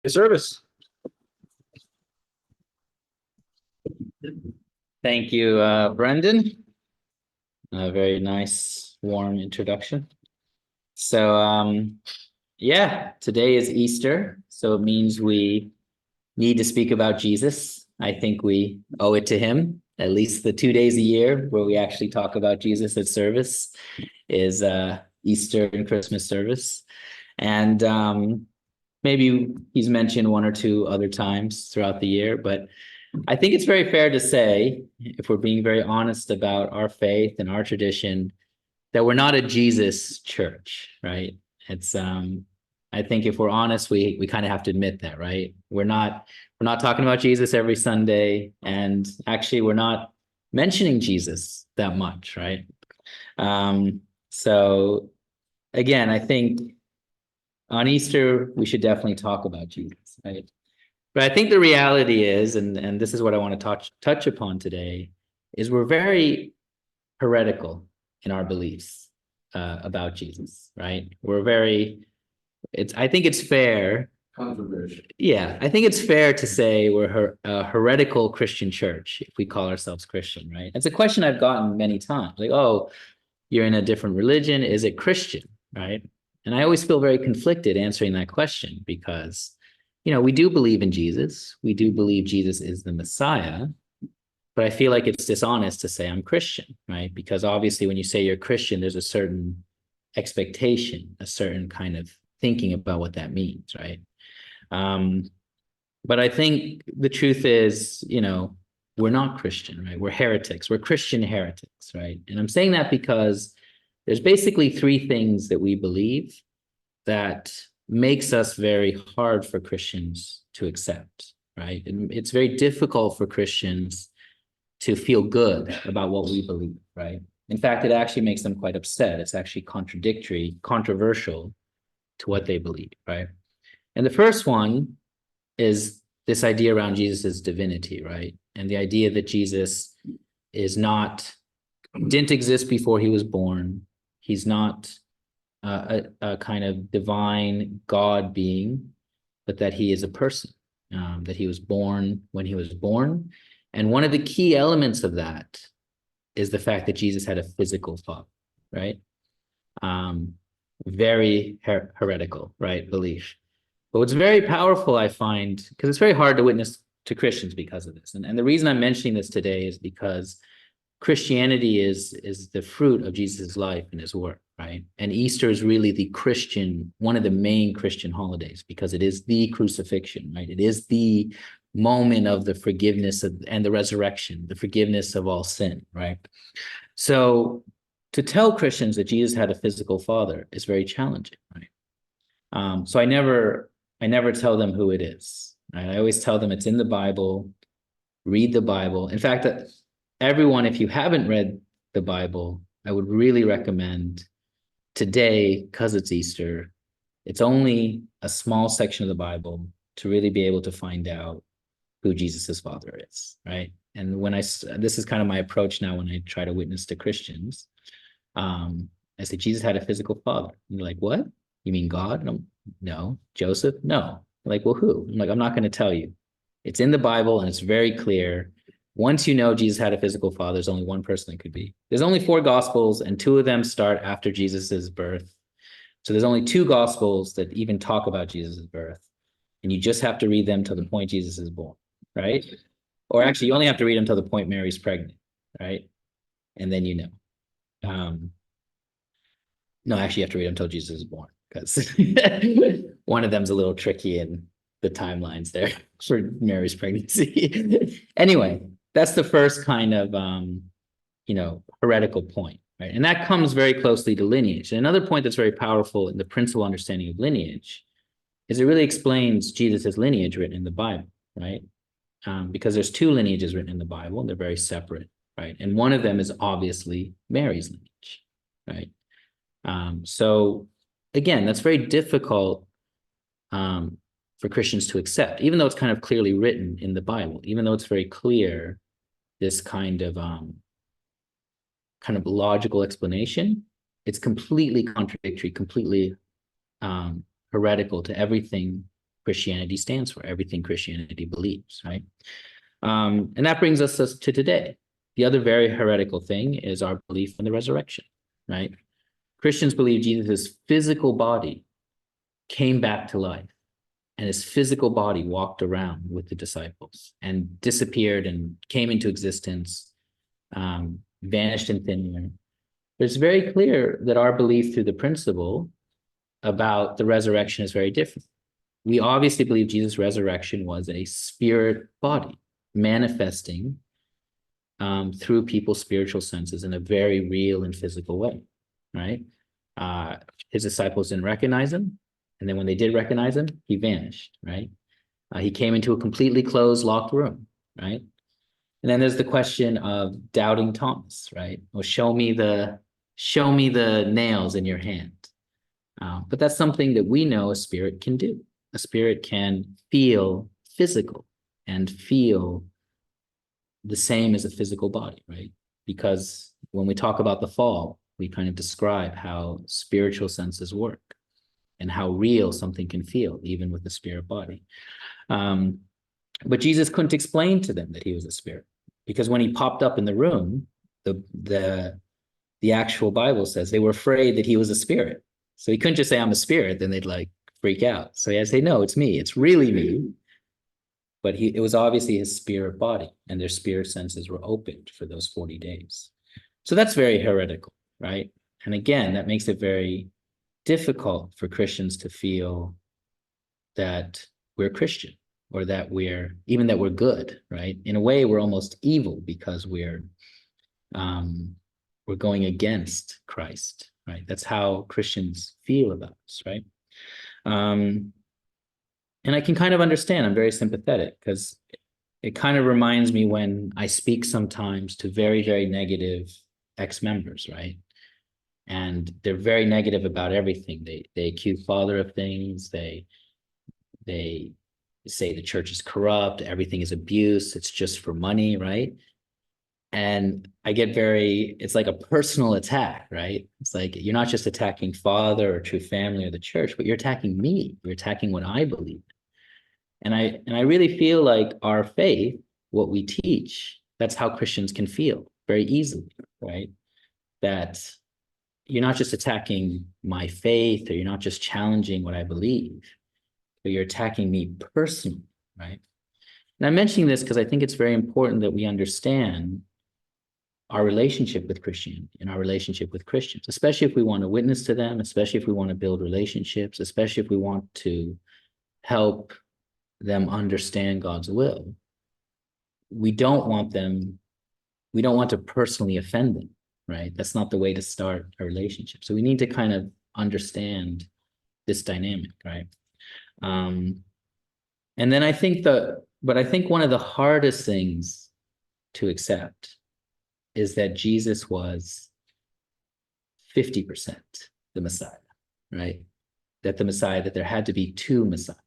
Service. Thank you, Brendan. A very nice, warm introduction. So, yeah, today is Easter, so it means we need to speak about Jesus. I think we owe it to him. At least the 2 days a year where we actually talk about Jesus at service is Easter and Christmas service. And maybe he's mentioned one or two other times throughout the year, but I think it's very fair to say, if we're being very honest about our faith and our tradition, that we're not a Jesus church, right? It's I think if we're honest, we kind of have to admit that, right? We're not talking about Jesus every Sunday, and actually we're not mentioning Jesus that much, right? So again, I think on Easter we should definitely talk about Jesus, right? But I think the reality is, and this is what I want to touch upon today, is we're very heretical in our beliefs about Jesus, right? I think it's fair. Controversial. Yeah, I think it's fair to say we're a heretical Christian church if we call ourselves Christian, right? It's a question I've gotten many times, like, oh, you're in a different religion, is it Christian, right? And I always feel very conflicted answering that question because we do believe in Jesus. We do believe Jesus is the Messiah, but I feel like it's dishonest to say I'm Christian, right? Because obviously when you say you're Christian, there's a certain expectation, a certain kind of thinking about what that means, right? But I think the truth is, we're not Christian, right? We're heretics. We're Christian heretics, right? And I'm saying that because there's basically three things that we believe that makes us very hard for Christians to accept, right? And it's very difficult for Christians to feel good about what we believe, right? In fact, it actually makes them quite upset. It's actually contradictory, controversial to what they believe, right? And the first one is this idea around Jesus's divinity, right? And the idea that Jesus didn't exist before he was born. He's not a kind of divine God being, but that he is a person, that he was born when he was born. And one of the key elements of that is the fact that Jesus had a physical father, right? Very heretical, right, belief. But what's very powerful, I find, because it's very hard to witness to Christians because of this. And the reason I'm mentioning this today is because Christianity is the fruit of Jesus' life and his work, right? And Easter is really one of the main Christian holidays because it is the crucifixion, right? It is the moment of the forgiveness and the resurrection, the forgiveness of all sin, right? So to tell Christians that Jesus had a physical father is very challenging, right? So I never tell them who it is, right? I always tell them it's in the Bible, read the Bible. In fact, everyone, if you haven't read the Bible, I would really recommend today, because it's Easter, it's only a small section of the Bible to really be able to find out who Jesus's father is, right? And this is kind of my approach now when I try to witness to Christians. I say, Jesus had a physical father. And they're like, what? You mean God? No. Joseph? No. I'm like, well, who? I'm like, I'm not going to tell you. It's in the Bible and it's very clear. Once you know Jesus had a physical father, there's only one person it could be. There's only 4 gospels and 2 of them start after Jesus's birth. So there's only 2 gospels that even talk about Jesus's birth. And you just have to read them till the point Jesus is born, right? Or actually, you only have to read them till the point Mary's pregnant, right? And then you know. No, actually, you have to read them until Jesus is born because one of them's a little tricky in the timelines there for Mary's pregnancy. Anyway, that's the first kind of heretical point, right? And that comes very closely to lineage. And another point that's very powerful in the principal understanding of lineage is it really explains Jesus's lineage written in the Bible, right? Because there's 2 lineages written in the Bible, and they're very separate, right? And one of them is obviously Mary's lineage, right? So again, that's very difficult for Christians to accept, even though it's kind of clearly written in the Bible, even though it's very clear, this kind of logical explanation, it's completely contradictory, completely heretical to everything Christianity stands for, everything Christianity believes, right? And that brings us to today. The other very heretical thing is our belief in the resurrection, right? Christians believe Jesus' physical body came back to life, and his physical body walked around with the disciples and disappeared and came into existence, vanished in thin air. But it's very clear that our belief through the principle about the resurrection is very different. We obviously believe Jesus' resurrection was a spirit body manifesting through people's spiritual senses in a very real and physical way, right? His disciples didn't recognize him. And then when they did recognize him, he vanished, right? He came into a completely closed, locked room, right? And then there's the question of doubting Thomas, right? Well, show me the nails in your hand. But that's something that we know a spirit can do. A spirit can feel physical and feel the same as a physical body, right? Because when we talk about the fall, we kind of describe how spiritual senses work and how real something can feel, even with the spirit body. But Jesus couldn't explain to them that he was a spirit, because when he popped up in the room, the actual Bible says they were afraid that he was a spirit. So he couldn't just say, I'm a spirit, then they'd like freak out. So he had to say, no, it's me. It's really me. But it was obviously his spirit body, and their spirit senses were opened for those 40 days. So that's very heretical, right? And again, that makes it very difficult for Christians to feel that we're Christian, or that we're good, right? In a way, we're almost evil because we're going against Christ, right? That's how Christians feel about us, right? And I can kind of understand, I'm very sympathetic, because it kind of reminds me when I speak sometimes to very, very negative ex-members, right? And they're very negative about everything. They accuse Father of things. They say the church is corrupt, everything is abuse, it's just for money, right? And I get it's like a personal attack, right? It's like, you're not just attacking Father or true family or the church, but you're attacking me. You're attacking what I believe. And I really feel like our faith, what we teach, that's how Christians can feel very easily, right? That you're not just attacking my faith, or you're not just challenging what I believe, but you're attacking me personally, right? And I'm mentioning this because I think it's very important that we understand our relationship with Christianity and our relationship with Christians, especially if we want to witness to them, especially if we want to build relationships, especially if we want to help them understand God's will. We don't want to personally offend them, right? That's not the way to start a relationship. So we need to kind of understand this dynamic, right? And then I think one of the hardest things to accept is that Jesus was 50% the Messiah, right? That there had to be two Messiahs,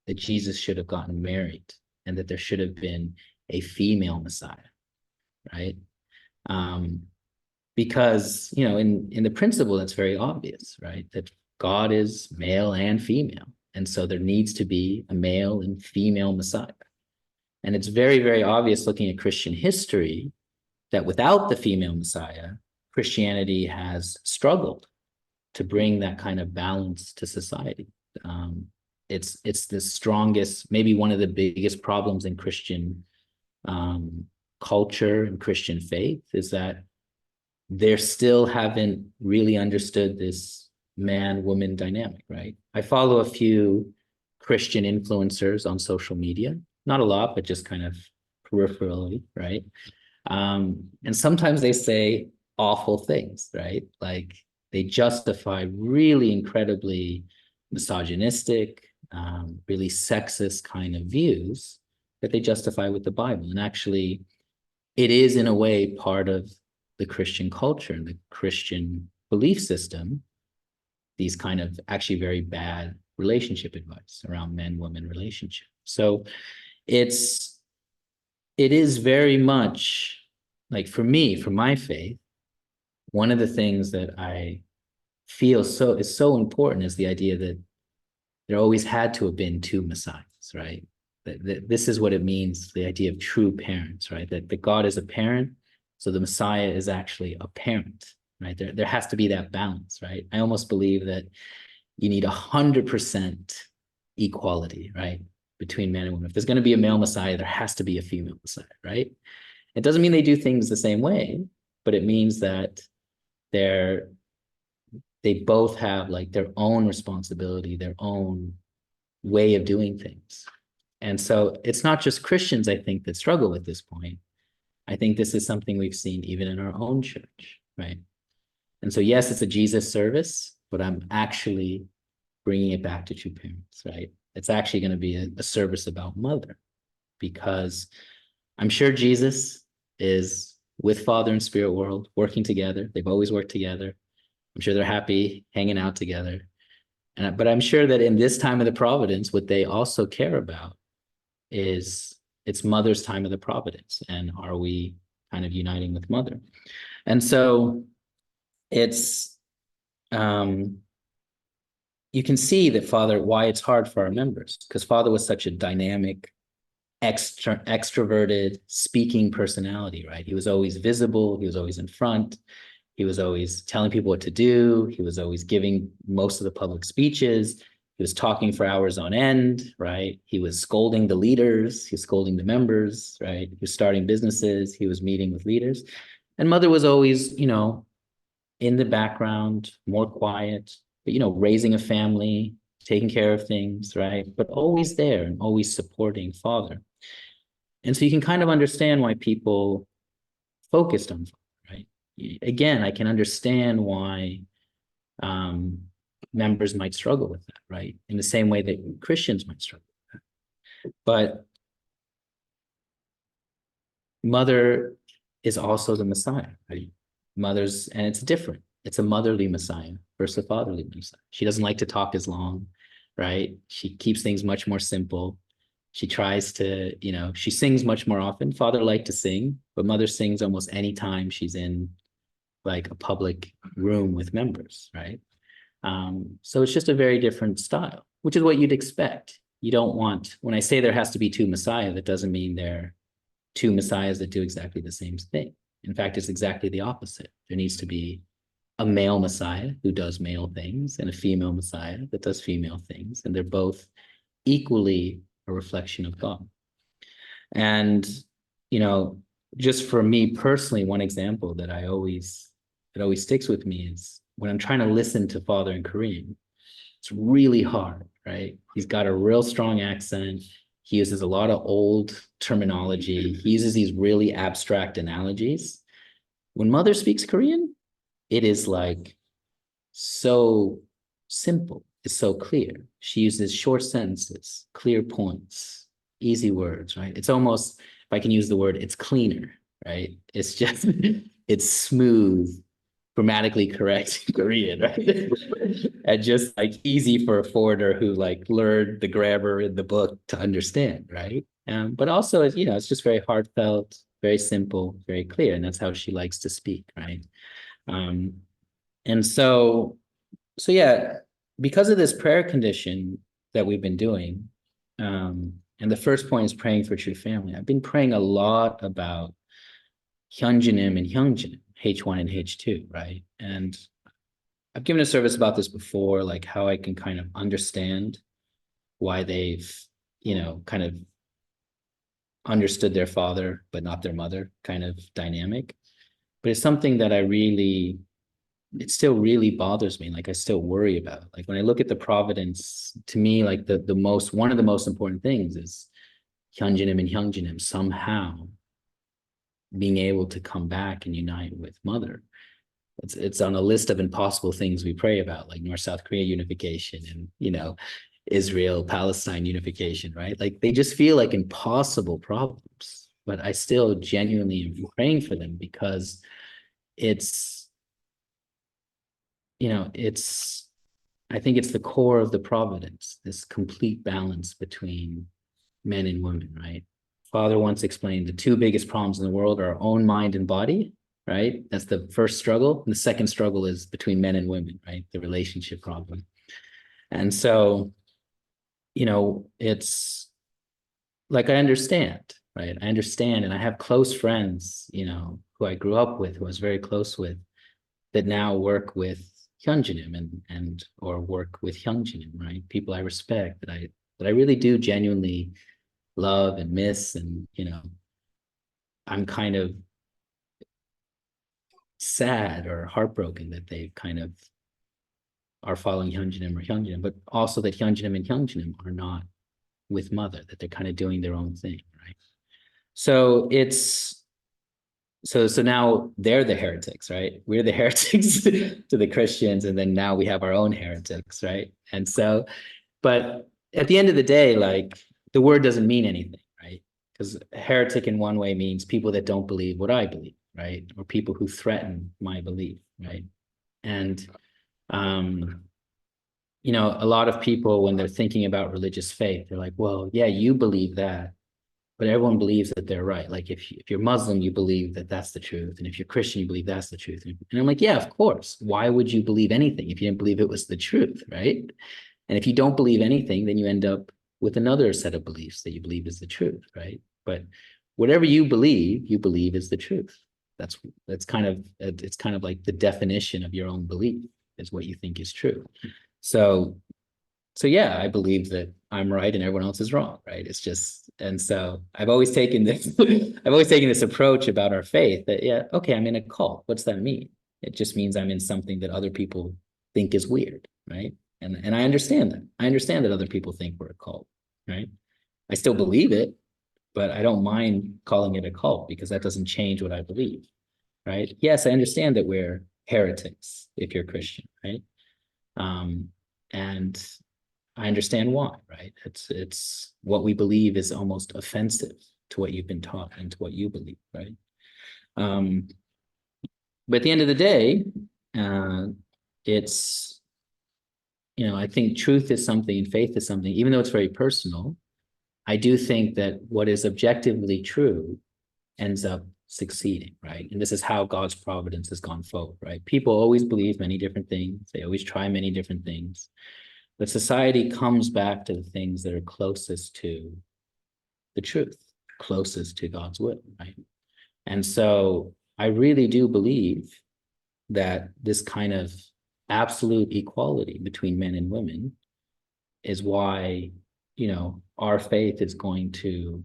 that Jesus should have gotten married, and that there should have been a female Messiah, right? Because, in the principle, that's very obvious, right? That God is male and female. And so there needs to be a male and female Messiah. And it's very, very obvious looking at Christian history that without the female Messiah, Christianity has struggled to bring that kind of balance to society. It's the strongest, maybe one of the biggest problems in Christian culture and Christian faith is that they still haven't really understood this man-woman dynamic, right? I follow a few Christian influencers on social media, not a lot, but just kind of peripherally, right? And sometimes they say awful things, right? Like they justify really incredibly misogynistic, really sexist kind of views that they justify with the Bible. And actually, it is in a way part of the Christian culture and the Christian belief system, these kind of actually very bad relationship advice around men-woman relationship. So it is very much like, for me, for my faith, one of the things that I feel is so important is the idea that there always had to have been two messiahs, right? This is what it means, the idea of true parents, right? That God is a parent, so the Messiah is actually a parent, right? There has to be that balance, right? I almost believe that you need 100% equality, right? Between men and women. If there's going to be a male Messiah, there has to be a female Messiah, right? It doesn't mean they do things the same way, but it means that they both have like their own responsibility, their own way of doing things. And so it's not just Christians, I think, that struggle with this point. I think this is something we've seen even in our own church, right? And so, yes, it's a Jesus service, but I'm actually bringing it back to true parents, right? It's actually going to be a service about mother, because I'm sure Jesus is with Father and Spirit world working together. They've always worked together. I'm sure they're happy hanging out together. But I'm sure that in this time of the providence, what they also care about is it's mother's time of the providence. And are we kind of uniting with mother? And so it's, you can see that Father, why it's hard for our members, because Father was such a dynamic, extroverted, speaking personality, right? He was always visible. He was always in front. He was always telling people what to do. He was always giving most of the public speeches. He was talking for hours on end, right? He was scolding the leaders. He was scolding the members, right? He was starting businesses. He was meeting with leaders. And Mother was always, in the background, more quiet, but, raising a family, taking care of things, right? But always there and always supporting Father. And so you can kind of understand why people focused on Father, right? Again, I can understand why members might struggle with that, right? In the same way that Christians might struggle with that. But Mother is also the Messiah, right? And it's different. It's a motherly Messiah versus a fatherly Messiah. She doesn't like to talk as long, right? She keeps things much more simple. She tries to, she sings much more often. Father liked to sing, but Mother sings almost any time she's in like a public room with members, right? So it's just a very different style, which is what you'd expect. You don't want, when I say there has to be two Messiah, that doesn't mean they're two Messiahs that do exactly the same thing. In fact, it's exactly the opposite. There needs to be a male Messiah who does male things and a female Messiah that does female things. And they're both equally a reflection of God. And, just for me personally, one example that always sticks with me is when I'm trying to listen to Father in Korean, it's really hard, right? He's got a real strong accent. He uses a lot of old terminology. He uses these really abstract analogies. When Mother speaks Korean, it is like so simple. It's so clear. She uses short sentences, clear points, easy words, right? It's almost, if I can use the word, it's cleaner, right? It's just, it's smooth, grammatically correct Korean, right? And just like easy for a foreigner who like learned the grammar in the book to understand, right? But also, it's just very heartfelt, very simple, very clear, and that's how she likes to speak, right? And so yeah, because of this prayer condition that we've been doing, and the first point is praying for true family. I've been praying a lot about Hyunjinim and Hyungjin, H1 and H2, right? And I've given a service about this before, like how I can kind of understand why they've, kind of understood their father, but not their mother kind of dynamic. But it's something that it still really bothers me. Like I still worry about. Like when I look at the providence, to me, like one of the most important things is Hyunjinim and Hyungjinim somehow being able to come back and unite with Mother. It's on a list of impossible things we pray about, like North-South Korea unification and, Israel, Palestine unification, right? Like they just feel like impossible problems, but I still genuinely am praying for them because I think it's the core of the providence, this complete balance between men and women, right? Father once explained the two biggest problems in the world are our own mind and body, right? That's the first struggle. And the second struggle is between men and women, right? The relationship problem. And so it's like, I understand, right? I understand, and I have close friends, who I grew up with, who I was very close with, that now work with Hyunjinim and or work with Hyunjinim, right? People I respect that I really do genuinely love and miss, and I'm kind of sad or heartbroken that they kind of are following Hyunjinim or Hyunjinim, but also that Hyunjinim and Hyunjinim are not with Mother, that they're kind of doing their own thing, right? So so now they're the heretics, right? We're the heretics to the Christians, and then now we have our own heretics, right? And so, but at the end of the day, like, the word doesn't mean anything, right? Because heretic in one way means people that don't believe what I believe, right? Or people who threaten my belief, right? And a lot of people, when they're thinking about religious faith, they're like, well, yeah, you believe that, but everyone believes that they're right. Like, if you're Muslim, you believe that that's the truth. And if you're Christian, you believe that's the truth. And I'm like, yeah, of course. Why would you believe anything if you didn't believe it was the truth, right? And if you don't believe anything, then you end up with another set of beliefs that you believe is the truth, right? But whatever you believe is the truth. That's kind of, it's kind of like the definition of your own belief is what you think is true. So yeah, I believe that I'm right and everyone else is wrong, right? It's just, and so I've always taken this, I've always taken this approach about our faith that, yeah, okay, I'm in a cult. What's that mean? It just means I'm in something that other people think is weird, right? And I understand that. I understand that other people think we're a cult, right? I still believe it, but I don't mind calling it a cult because that doesn't change what I believe, right? Yes, I understand that we're heretics if you're Christian, right? And I understand why, right? It's what we believe is almost offensive to what you've been taught and to what you believe, right? But at the end of the day, it's, I think truth is something and faith is something, even though it's very personal, I do think that what is objectively true ends up succeeding, right? And this is how God's providence has gone forward, right? People always believe many different things. They always try many different things. But society comes back to the things that are closest to the truth, closest to God's will, right? And so I really do believe that this kind of absolute equality between men and women is why, our faith is going to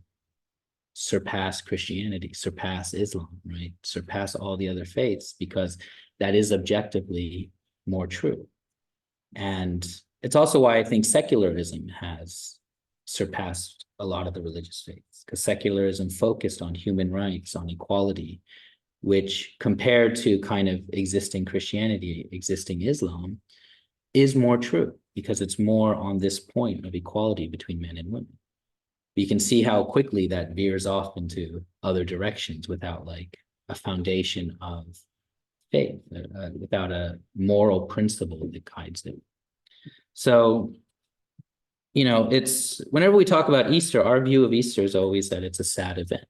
surpass Christianity, surpass Islam, right? Surpass all the other faiths, because that is objectively more true. And it's also why I think secularism has surpassed a lot of the religious faiths, because secularism focused on human rights, on equality, which compared to kind of existing Christianity, existing Islam, is more true because it's more on this point of equality between men and women. You can see how quickly that veers off into other directions without like a foundation of faith, without a moral principle that guides it. So, it's whenever we talk about Easter, our view of Easter is always that it's a sad event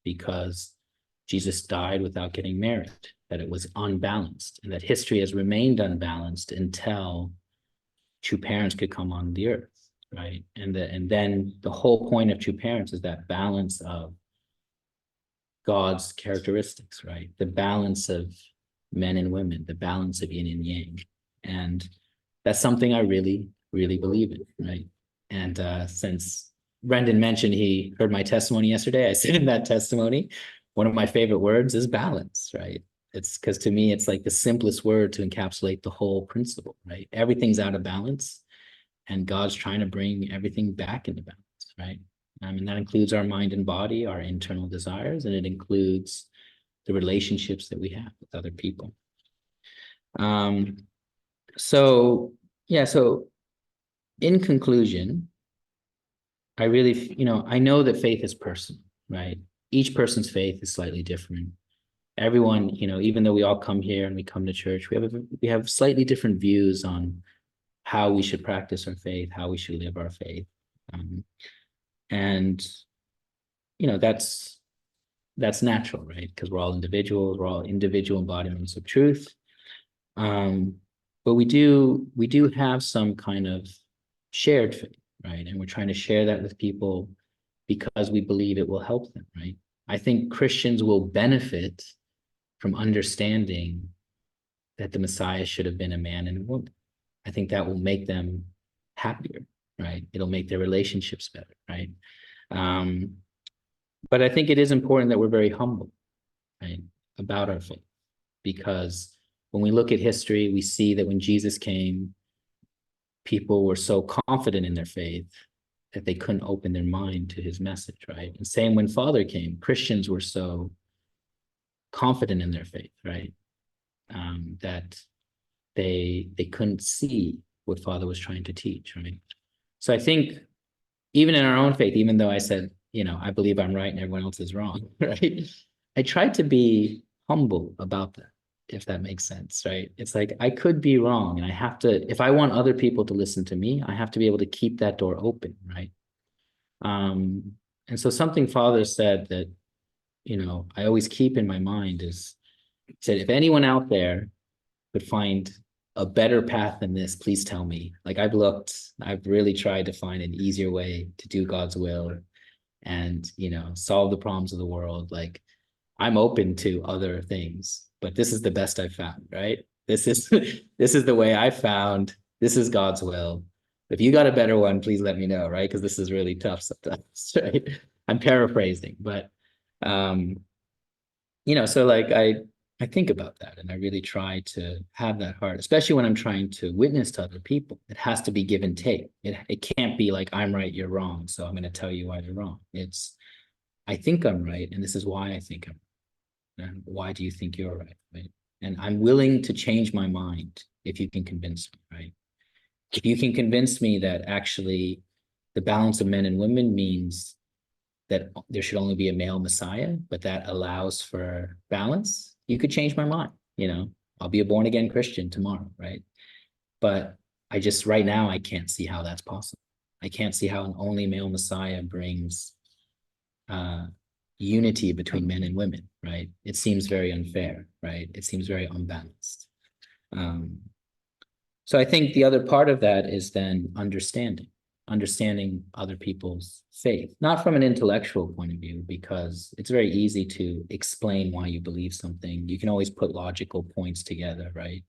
because Jesus died without getting married, that it was unbalanced, and that history has remained unbalanced until true parents could come on the earth, right? And then the whole point of true parents is that balance of God's characteristics, right? The balance of men and women, the balance of yin and yang. And that's something I really, really believe in, right? And since Brendan mentioned he heard my testimony yesterday, I said in that testimony, one of my favorite words is balance, right? It's because to me, it's like the simplest word to encapsulate the whole principle, right? Everything's out of balance and God's trying to bring everything back into balance, right? And that includes our mind and body, our internal desires, and it includes the relationships that we have with other people. So in conclusion, I really, I know that faith is personal, right? Each person's faith is slightly different. Everyone, even though we all come here and we come to church, we have slightly different views on how we should practice our faith, how we should live our faith. And, that's natural, right? Because we're all individuals, we're all individual embodiments of truth. But we do have some kind of shared faith, right? And we're trying to share that with people because we believe it will help them, right? I think Christians will benefit from understanding that the Messiah should have been a man and a woman. I think that will make them happier, right? It'll make their relationships better, right? But I think it is important that we're very humble, right, about our faith, because when we look at history, we see that when Jesus came, people were so confident in their faith that they couldn't open their mind to his message, right? And same when Father came, Christians were so confident in their faith, right? That they couldn't see what Father was trying to teach, right? So I think even in our own faith, even though I said, I believe I'm right and everyone else is wrong, right? I tried to be humble about that, if that makes sense, right? It's like I could be wrong, and I have to, if I want other people to listen to me, I have to be able to keep that door open, right? And so something Father said that, I always keep in my mind is, said, if anyone out there could find a better path than this, please tell me. Like I've really tried to find an easier way to do God's will and, solve the problems of the world. Like I'm open to other things, but this is the best I've found, right? This is this is the way I found. This is God's will. If you got a better one, please let me know, right? Because this is really tough sometimes, right? I'm paraphrasing, but so like I think about that, and I really try to have that heart, especially when I'm trying to witness to other people. It has to be give and take. It can't be like I'm right, you're wrong, so I'm going to tell you why you're wrong. It's I think I'm right, and this is why I think I'm right. And why do you think you're right? Right. And I'm willing to change my mind if you can convince me, right? If you can convince me that actually the balance of men and women means that there should only be a male Messiah, but that allows for balance, you could change my mind. I'll be a born again Christian tomorrow, right? But right now, I can't see how that's possible. I can't see how an only male Messiah brings unity between men and women, right? It seems very unfair, right? It seems very unbalanced. So I think the other part of that is then understanding other people's faith, not from an intellectual point of view, because it's very easy to explain why you believe something. You can always put logical points together, right?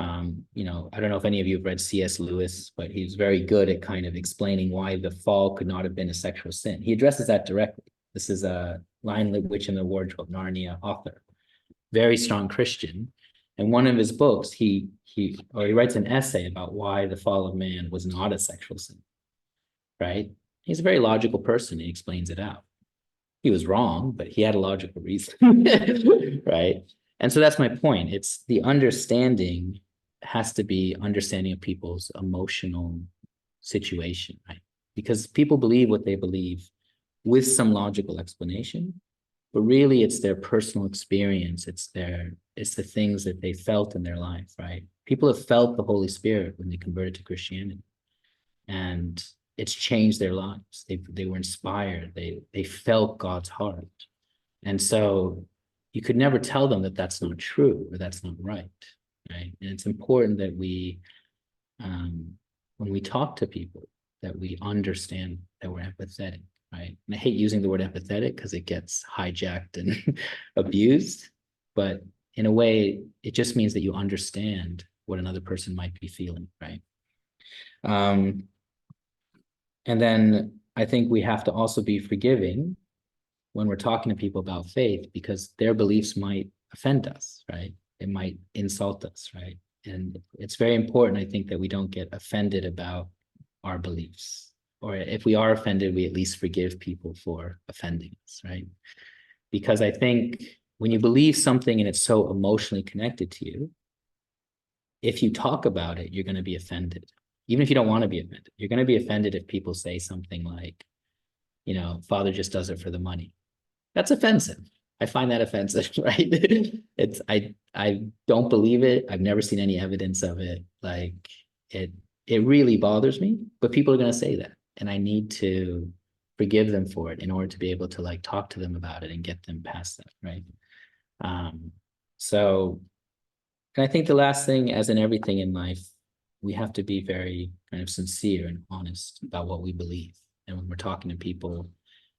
I don't know if any of you have read C.S. Lewis, but he's very good at kind of explaining why the fall could not have been a sexual sin. He addresses that directly. This is a Lion, the Witch, and the Wardrobe, Narnia author, very strong Christian. And one of his books, he writes an essay about why the fall of man was not a sexual sin, right? He's a very logical person. He explains it out. He was wrong, but he had a logical reason, right? And so that's my point. It's the understanding has to be understanding of people's emotional situation, right? Because people believe what they believe with some logical explanation, but really it's their personal experience. It's the things that they felt in their life, right? People have felt the Holy Spirit when they converted to Christianity, and it's changed their lives. They were inspired. They felt God's heart. And so you could never tell them that that's not true or that's not right, right? And it's important that when we talk to people, that we understand that we're empathetic, right? And I hate using the word empathetic because it gets hijacked and abused, but in a way, it just means that you understand what another person might be feeling, right? And then I think we have to also be forgiving when we're talking to people about faith, because their beliefs might offend us, right? It might insult us, right? And it's very important, I think, that we don't get offended about our beliefs. Or if we are offended, we at least forgive people for offending us, right? Because I think when you believe something and it's so emotionally connected to you, if you talk about it, you're going to be offended. Even if you don't want to be offended, you're going to be offended if people say something like, Father just does it for the money. That's offensive. I find that offensive, right? I don't believe it. I've never seen any evidence of it. Like it really bothers me, but people are going to say that, and I need to forgive them for it in order to be able to like talk to them about it and get them past that, right? So, and I think the last thing, as in everything in life, we have to be very kind of sincere and honest about what we believe. And when we're talking to people,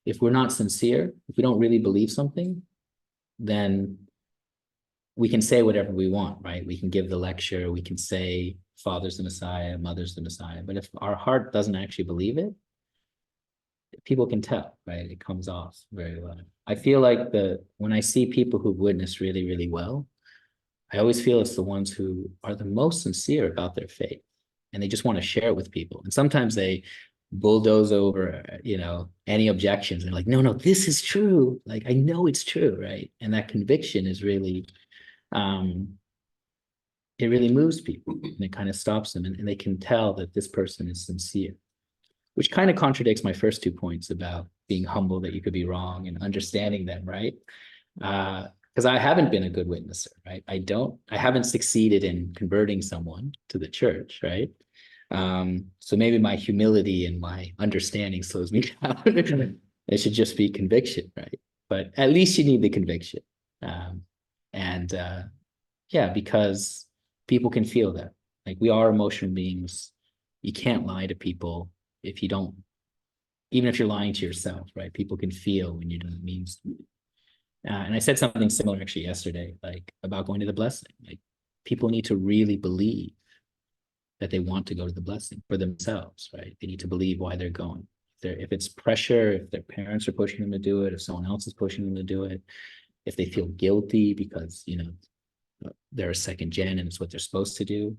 if we're not sincere, if we don't really believe something, then we can say whatever we want, right? We can give the lecture, we can say Father's the Messiah, Mother's the Messiah. But if our heart doesn't actually believe it, people can tell, right? It comes off very well. I feel like when I see people who witness really, really well, I always feel it's the ones who are the most sincere about their faith, and they just want to share it with people. And sometimes they bulldoze over, any objections. And like, no, no, this is true. Like, I know it's true, right? And that conviction is really, it really moves people, and it kind of stops them, and they can tell that this person is sincere, which kind of contradicts my first 2 points about being humble, that you could be wrong, and understanding them, right? Because I haven't been a good witnesser, right? I haven't succeeded in converting someone to the church, right? So maybe my humility and my understanding slows me down. It should just be conviction, right? But at least you need the conviction. And yeah, because people can feel that. Like, we are emotional beings. You can't lie to people if you don't, even if you're lying to yourself, right? People can feel when you don't mean something. And I said something similar actually yesterday, like about going to the blessing. Like, people need to really believe that they want to go to the blessing for themselves, right? They need to believe why they're going. If it's pressure, if their parents are pushing them to do it, if someone else is pushing them to do it, if they feel guilty because, they're a second gen and it's what they're supposed to do,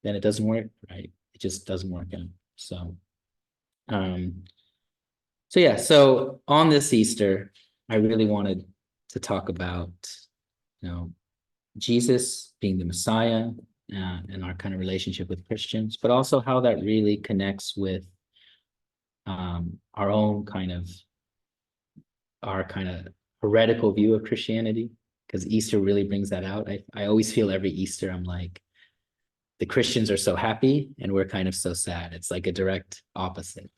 then it doesn't work, right? It just doesn't work out. So yeah, so on this Easter, I really wanted to talk about, Jesus being the Messiah, and our kind of relationship with Christians, but also how that really connects with our kind of heretical view of Christianity, because Easter really brings that out. I always feel every Easter, I'm like, the Christians are so happy and we're kind of so sad. It's like a direct opposite.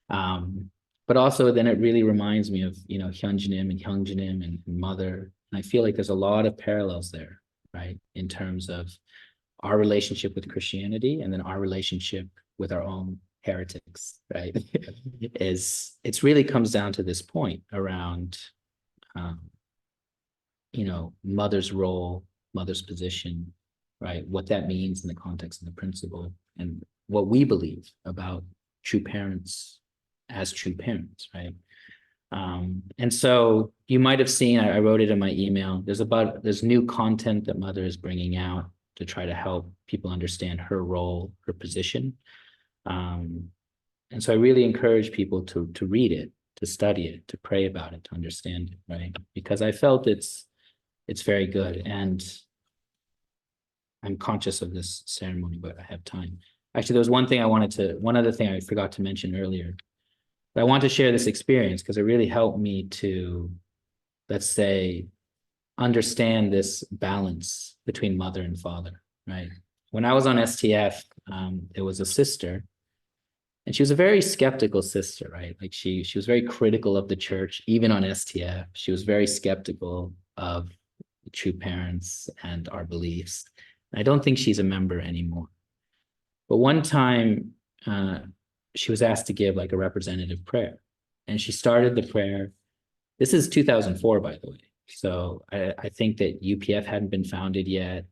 But also then it really reminds me of, Hyunjinim and Mother. And I feel like there's a lot of parallels there, right? In terms of our relationship with Christianity and then our relationship with our own heretics, right? It's really comes down to this point around, Mother's role, Mother's position, right? What that means in the context of the principle, and what we believe about true parents as true parents, right? And so you might have seen, I wrote it in my email, there's new content that Mother is bringing out to try to help people understand her role, her position. And so I really encourage people to read it, to study it, to pray about it, to understand it, right? Because I felt it's very good. And I'm conscious of this ceremony, but I have time. Actually, there was one other thing I forgot to mention earlier. But I want to share this experience because it really helped me to, let's say, understand this balance between mother and father, right? When I was on STF, there was a sister, and she was a very skeptical sister, right? Like she was very critical of the church, even on STF. She was very skeptical of true parents and our beliefs. I don't think she's a member anymore. But one time, she was asked to give like a representative prayer, and she started the prayer. This is 2004, by the way. So I think that UPF hadn't been founded yet.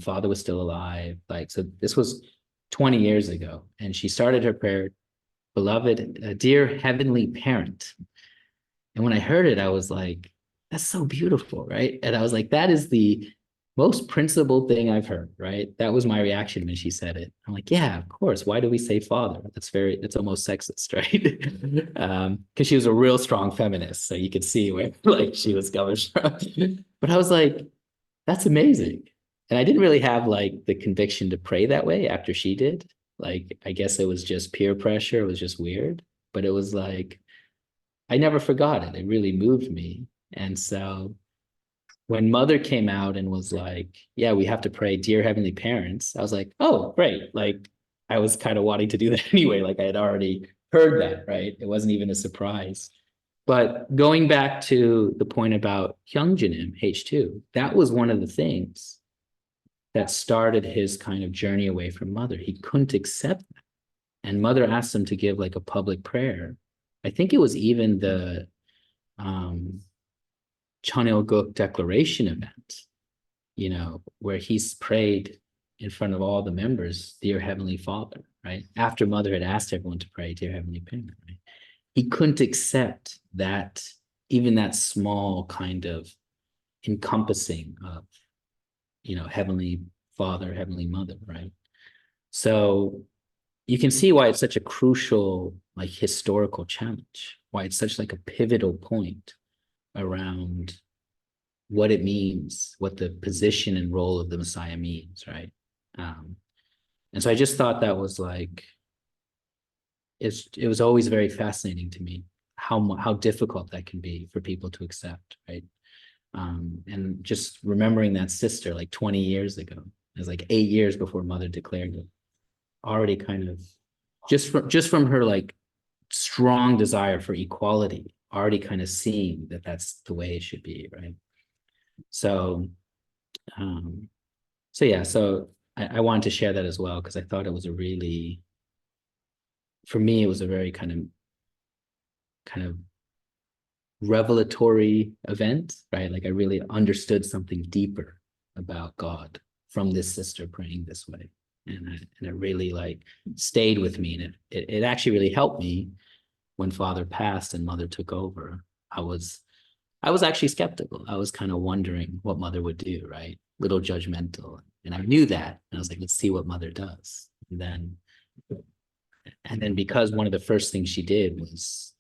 Father was still alive. So this was 20 years ago. And she started her prayer, beloved, dear heavenly parent. And when I heard it, I was like, that's so beautiful, right? And I was like, that is the most principled thing I've heard, right? That was my reaction when she said it. I'm like, yeah, of course. Why do we say father? That's almost sexist, right? Because she was a real strong feminist. So you could see where like she was coming from. But I was like, that's amazing. And I didn't really have like the conviction to pray that way after she did. Like, I guess it was just peer pressure. It was just weird. But it was like, I never forgot it. It really moved me. And so when Mother came out and was like, yeah, we have to pray, dear heavenly parents, I was like, oh, great. Like, I was kind of wanting to do that anyway. Like, I had already heard that, right? It wasn't even a surprise. But going back to the point about Hyungjinim, H2, that was one of the things that started his kind of journey away from mother. He couldn't accept that. And mother asked him to give like a public prayer. I think it was even the Chanilguk Declaration event, where he's prayed in front of all the members, Dear Heavenly Father, right? After mother had asked everyone to pray, Dear Heavenly Parent, right? He couldn't accept that, even that small kind of encompassing of, Heavenly Father, Heavenly Mother, right? So you can see why it's such a crucial, like, historical challenge, why it's such like a pivotal point around what it means, what the position and role of the Messiah means, right? And so I just thought that was like, it was always very fascinating to me how difficult that can be for people to accept, right? And just remembering that sister like 20 years ago, it was like 8 years before mother declared it, already kind of just from her like strong desire for equality, already kind of seeing that that's the way it should be, right? So so I wanted to share that as well, because I thought it was for me, it was a very kind of revelatory event, right? Like I really understood something deeper about God from this sister praying this way. And it really like stayed with me. And it actually really helped me when father passed and mother took over. I was actually skeptical. I was kind of wondering what mother would do, right? Little judgmental. And I knew that. And I was like, let's see what mother does. And then because one of the first things she did was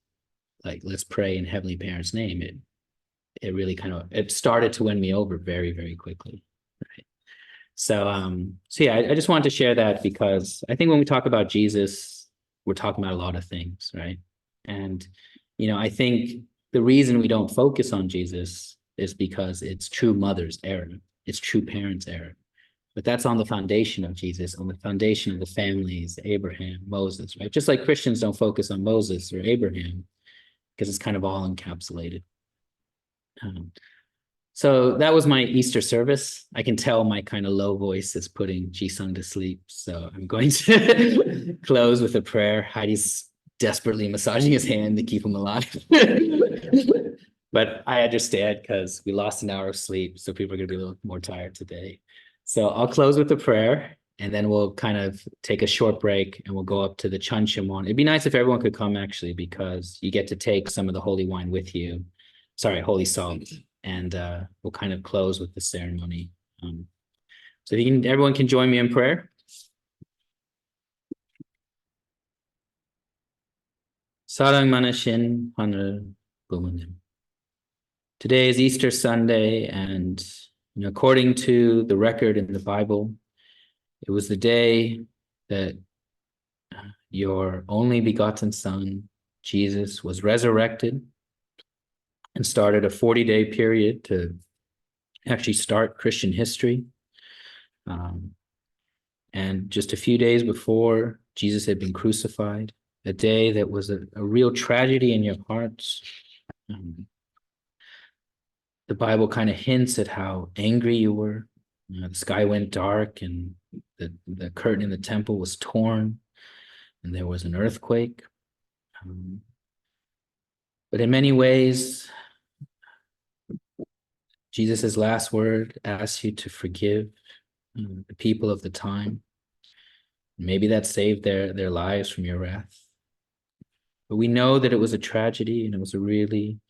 like, let's pray in Heavenly Parent's name, it really it started to win me over very, very quickly. Right. So yeah, I just wanted to share that, because I think when we talk about Jesus, we're talking about a lot of things, right? And, I think the reason we don't focus on Jesus is because it's true mother's error. It's true parents' error. But that's on the foundation of Jesus, on the foundation of the families, Abraham, Moses, right? Just like Christians don't focus on Moses or Abraham, because it's kind of all encapsulated. So that was my Easter service. I can tell my kind of low voice is putting Jisung to sleep. So I'm going to close with a prayer. Heidi's desperately massaging his hand to keep him alive. But I understand, because we lost an hour of sleep. So people are going to be a little more tired today. So I'll close with a prayer, and then we'll kind of take a short break and we'll go up to the Chanchimon. It'd be nice if everyone could come, actually, because you get to take some of the holy wine with you. Sorry, holy salt. And we'll kind of close with the ceremony. So everyone can join me in prayer. Sarang Manashin Hanal Bumunim. Today is Easter Sunday, and according to the record in the Bible, it was the day that your only begotten Son, Jesus, was resurrected and started a 40-day period to actually start Christian history. And just a few days before, Jesus had been crucified, a day that was a real tragedy in your hearts. The Bible kind of hints at how angry you were. The sky went dark, and the curtain in the temple was torn, and there was an earthquake. But in many ways, Jesus' last word asks you to forgive the people of the time. Maybe that saved their lives from your wrath. But we know that it was a tragedy, and it was a really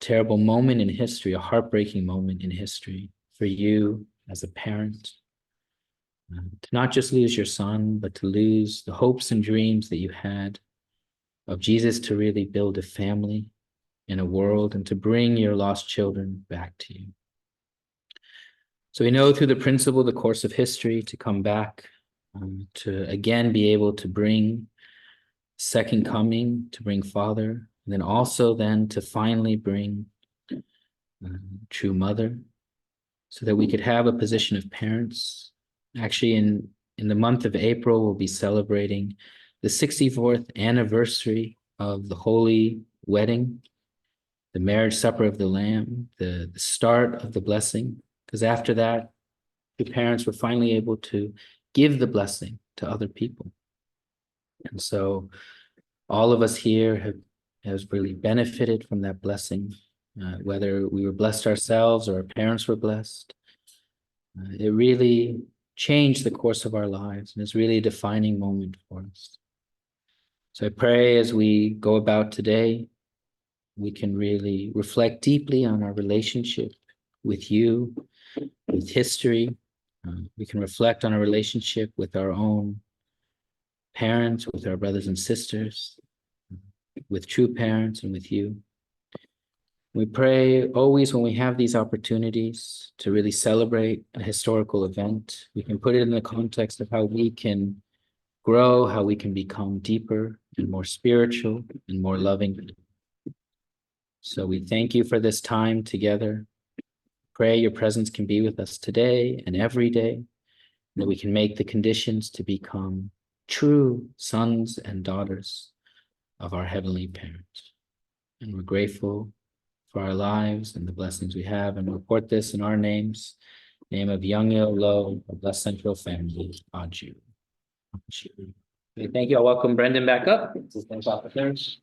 terrible moment in history, a heartbreaking moment in history for you as a parent, to not just lose your son, but to lose the hopes and dreams that you had of Jesus to really build a family in a world and to bring your lost children back to you. So we know through the principle, the course of history, to come back, to again be able to bring second coming, to bring Father, and then also then to finally bring true mother, so that we could have a position of parents. Actually, in the month of April, we'll be celebrating the 64th anniversary of the holy wedding, the marriage supper of the Lamb, the start of the blessing. Because after that, Your parents were finally able to give the blessing to other people. And so all of us here has really benefited from that blessing, whether we were blessed ourselves or our parents were blessed. It really changed the course of our lives, and it's really a defining moment for us. So I pray as we go about today, we can really reflect deeply on our relationship with you, with history. We can reflect on our relationship with our own parents, with our brothers and sisters, with true parents, and with you. We pray always when we have these opportunities to really celebrate a historical event, we can put it in the context of how we can grow, how we can become deeper and more spiritual and more loving. So we thank you for this time together. Pray your presence can be with us today and every day, that we can make the conditions to become true sons and daughters of our heavenly parents. And we're grateful for our lives and the blessings we have, and report this in our names. Name of Youngil Loew, a blessed central family, Aju. Okay, thank you. I'll welcome Brendan back up. Thanks, officers.